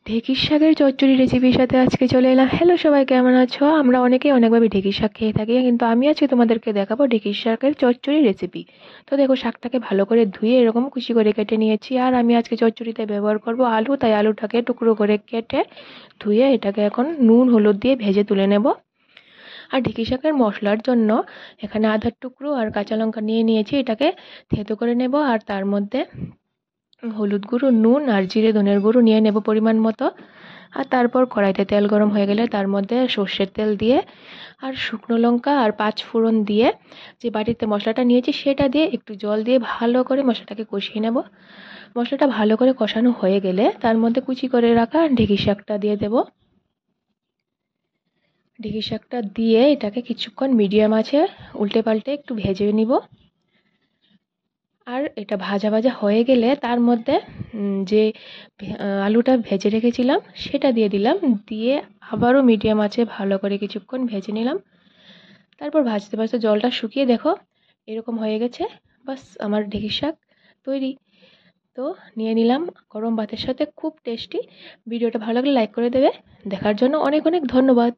ঢেঁকির শাকের চচ্চড়ি রেসিপির সাথে আজকে চলে এলাম। হ্যালো সবাই, কেমন আছো? আমরা অনেকেই অনেকভাবে ঢেঁকির শাক খেয়ে থাকি, কিন্তু আমি আজকে তোমাদেরকে দেখাবো ঢেঁকির শাকের চচ্চড়ি রেসিপি। তো দেখো, শাকটাকে ভালো করে ধুয়ে এরকম কুচি করে কেটে নিয়েছি। আর আমি আজকে চচ্চড়িতে ব্যবহার করব আলু, তাই আলুটাকে টুকরো করে কেটে ধুয়ে এটাকে এখন নুন হলুদ দিয়ে ভেজে তুলে নেব। আর ঢেঁকি শাকের মশলার জন্য এখানে আদার টুকরো আর কাঁচা লঙ্কা নিয়ে নিয়েছি, এটাকে থেতো করে নেব। আর তার মধ্যে হলুদ গুঁড়ো, নুন আর জিরে ধনের গুঁড়ো নিয়ে নেব পরিমাণ মতো। আর তারপর কড়াইতে তেল গরম হয়ে গেলে তার মধ্যে সর্ষের তেল দিয়ে আর শুকনো লঙ্কা আর পাঁচ ফোড়ন দিয়ে যে বাটিতে মশলাটা নিয়েছি সেটা দিয়ে একটু জল দিয়ে ভালো করে মশলাটাকে কষিয়ে নেব। মশলাটা ভালো করে কষানো হয়ে গেলে তার মধ্যে কুচি করে রাখা ঢেঁকি শাকটা দিয়ে দেব। ঢেঁকি শাকটা দিয়ে এটাকে কিছুক্ষণ মিডিয়াম আঁচে উল্টে পাল্টে একটু ভেজে নিব। আর এটা ভাজা ভাজা হয়ে গেলে তার মধ্যে যে আলুটা ভেজে রেখেছিলাম সেটা দিয়ে দিলাম। দিয়ে আবারও মিডিয়াম আঁচে ভালো করে কিছুক্ষণ ভেজে নিলাম। তারপর ভাজতে ভাজতে জলটা শুকিয়ে দেখো এরকম হয়ে গেছে। বাস, আমার ঢেঁকির শাক তৈরি। তো নিয়ে নিলাম গরম ভাতের সাথে, খুব টেস্টি। ভিডিওটা ভালো লাগলে লাইক করে দেবে। দেখার জন্য অনেক অনেক ধন্যবাদ।